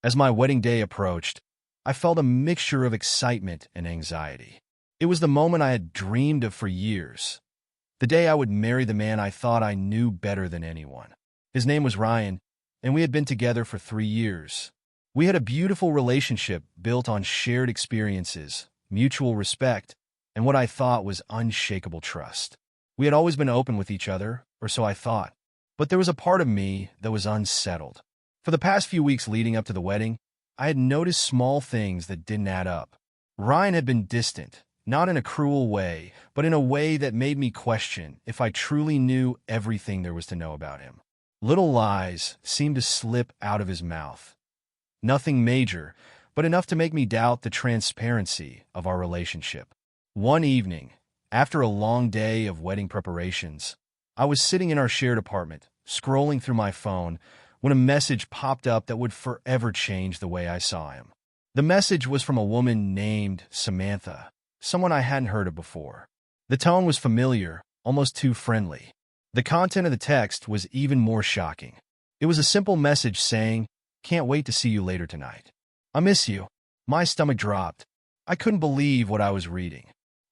As my wedding day approached, I felt a mixture of excitement and anxiety. It was the moment I had dreamed of for years. The day I would marry the man I thought I knew better than anyone. His name was Ryan, and we had been together for 3 years. We had a beautiful relationship built on shared experiences, mutual respect, and what I thought was unshakable trust. We had always been open with each other, or so I thought. But there was a part of me that was unsettled. For the past few weeks leading up to the wedding, I had noticed small things that didn't add up. Ryan had been distant, not in a cruel way, but in a way that made me question if I truly knew everything there was to know about him. Little lies seemed to slip out of his mouth. Nothing major, but enough to make me doubt the transparency of our relationship. One evening, after a long day of wedding preparations, I was sitting in our shared apartment, scrolling through my phone, when a message popped up that would forever change the way I saw him. The message was from a woman named Samantha, someone I hadn't heard of before. The tone was familiar, almost too friendly. The content of the text was even more shocking. It was a simple message saying, "Can't wait to see you later tonight. I miss you." My stomach dropped. I couldn't believe what I was reading.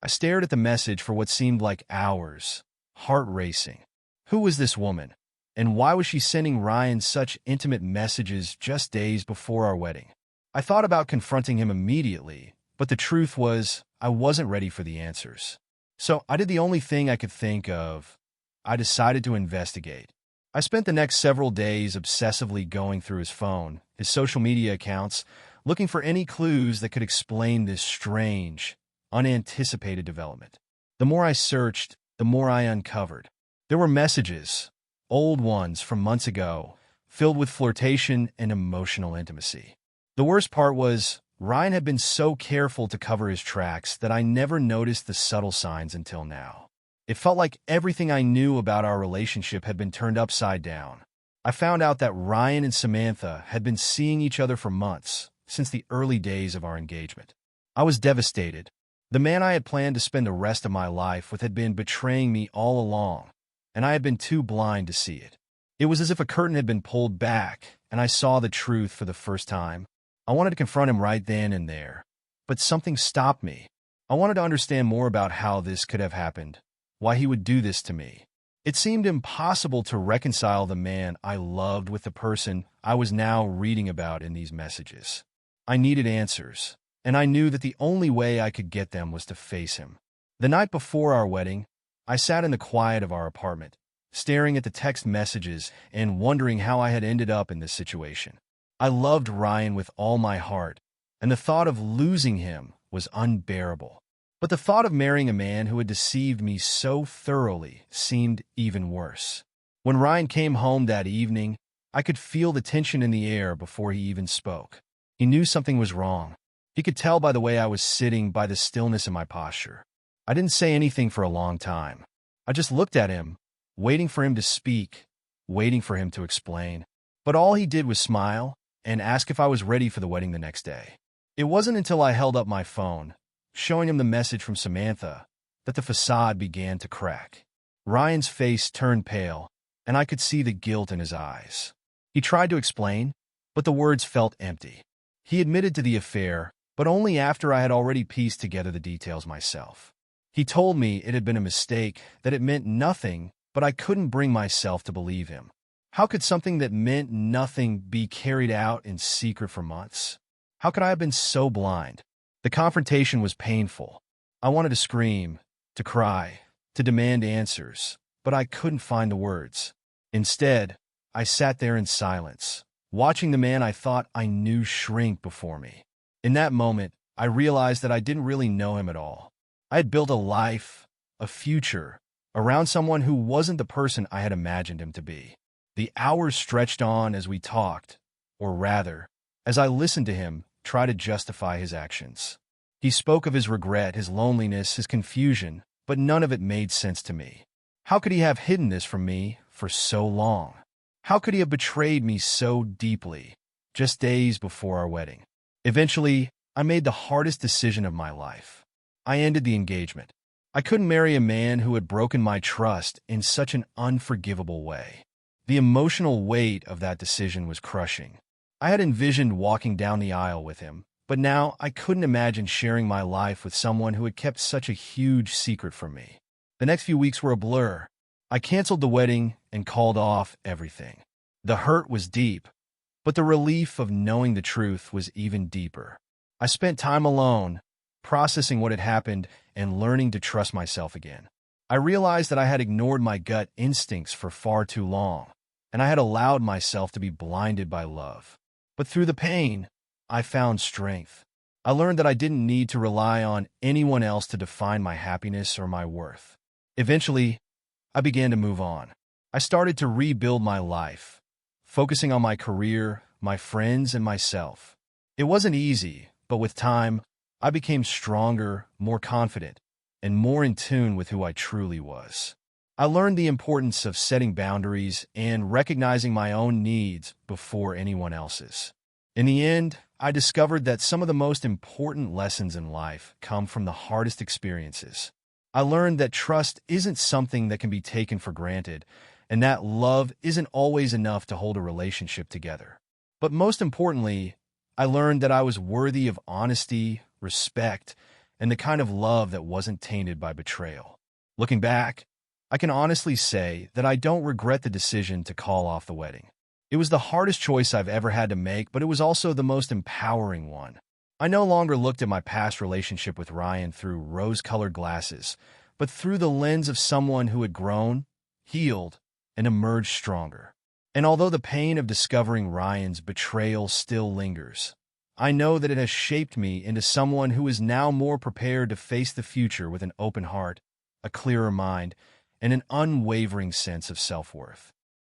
I stared at the message for what seemed like hours, heart racing. Who was this woman? And why was she sending Ryan such intimate messages just days before our wedding? I thought about confronting him immediately, but the truth was, I wasn't ready for the answers. So I did the only thing I could think of. I decided to investigate. I spent the next several days obsessively going through his phone, his social media accounts, looking for any clues that could explain this strange, unanticipated development. The more I searched, the more I uncovered. There were messages, old ones from months ago, filled with flirtation and emotional intimacy. The worst part was, Ryan had been so careful to cover his tracks that I never noticed the subtle signs until now. It felt like everything I knew about our relationship had been turned upside down. I found out that Ryan and Samantha had been seeing each other for months, since the early days of our engagement. I was devastated. The man I had planned to spend the rest of my life with had been betraying me all along, and I had been too blind to see it. It was as if a curtain had been pulled back, and I saw the truth for the first time. I wanted to confront him right then and there, but something stopped me. I wanted to understand more about how this could have happened, why he would do this to me. It seemed impossible to reconcile the man I loved with the person I was now reading about in these messages. I needed answers, and I knew that the only way I could get them was to face him. The night before our wedding, I sat in the quiet of our apartment, staring at the text messages and wondering how I had ended up in this situation. I loved Ryan with all my heart, and the thought of losing him was unbearable. But the thought of marrying a man who had deceived me so thoroughly seemed even worse. When Ryan came home that evening, I could feel the tension in the air before he even spoke. He knew something was wrong. He could tell by the way I was sitting, by the stillness in my posture. I didn't say anything for a long time. I just looked at him, waiting for him to speak, waiting for him to explain. But all he did was smile and ask if I was ready for the wedding the next day. It wasn't until I held up my phone, showing him the message from Samantha, that the facade began to crack. Ryan's face turned pale, and I could see the guilt in his eyes. He tried to explain, but the words felt empty. He admitted to the affair, but only after I had already pieced together the details myself. He told me it had been a mistake, that it meant nothing, but I couldn't bring myself to believe him. How could something that meant nothing be carried out in secret for months? How could I have been so blind? The confrontation was painful. I wanted to scream, to cry, to demand answers, but I couldn't find the words. Instead, I sat there in silence, watching the man I thought I knew shrink before me. In that moment, I realized that I didn't really know him at all. I had built a life, a future, around someone who wasn't the person I had imagined him to be. The hours stretched on as we talked, or rather, as I listened to him try to justify his actions. He spoke of his regret, his loneliness, his confusion, but none of it made sense to me. How could he have hidden this from me for so long? How could he have betrayed me so deeply, just days before our wedding? Eventually, I made the hardest decision of my life. I ended the engagement. I couldn't marry a man who had broken my trust in such an unforgivable way. The emotional weight of that decision was crushing. I had envisioned walking down the aisle with him, but now I couldn't imagine sharing my life with someone who had kept such a huge secret from me. The next few weeks were a blur. I canceled the wedding and called off everything. The hurt was deep, but the relief of knowing the truth was even deeper. I spent time alone, processing what had happened and learning to trust myself again. I realized that I had ignored my gut instincts for far too long, and I had allowed myself to be blinded by love. But through the pain, I found strength. I learned that I didn't need to rely on anyone else to define my happiness or my worth. Eventually, I began to move on. I started to rebuild my life, focusing on my career, my friends, and myself. It wasn't easy, but with time, I became stronger, more confident, and more in tune with who I truly was. I learned the importance of setting boundaries and recognizing my own needs before anyone else's. In the end, I discovered that some of the most important lessons in life come from the hardest experiences. I learned that trust isn't something that can be taken for granted, and that love isn't always enough to hold a relationship together. But most importantly, I learned that I was worthy of honesty, respect, and the kind of love that wasn't tainted by betrayal. Looking back, I can honestly say that I don't regret the decision to call off the wedding. It was the hardest choice I've ever had to make, but it was also the most empowering one. I no longer looked at my past relationship with Ryan through rose-colored glasses, but through the lens of someone who had grown, healed, and emerged stronger. And although the pain of discovering Ryan's betrayal still lingers, I know that it has shaped me into someone who is now more prepared to face the future with an open heart, a clearer mind, and an unwavering sense of self-worth.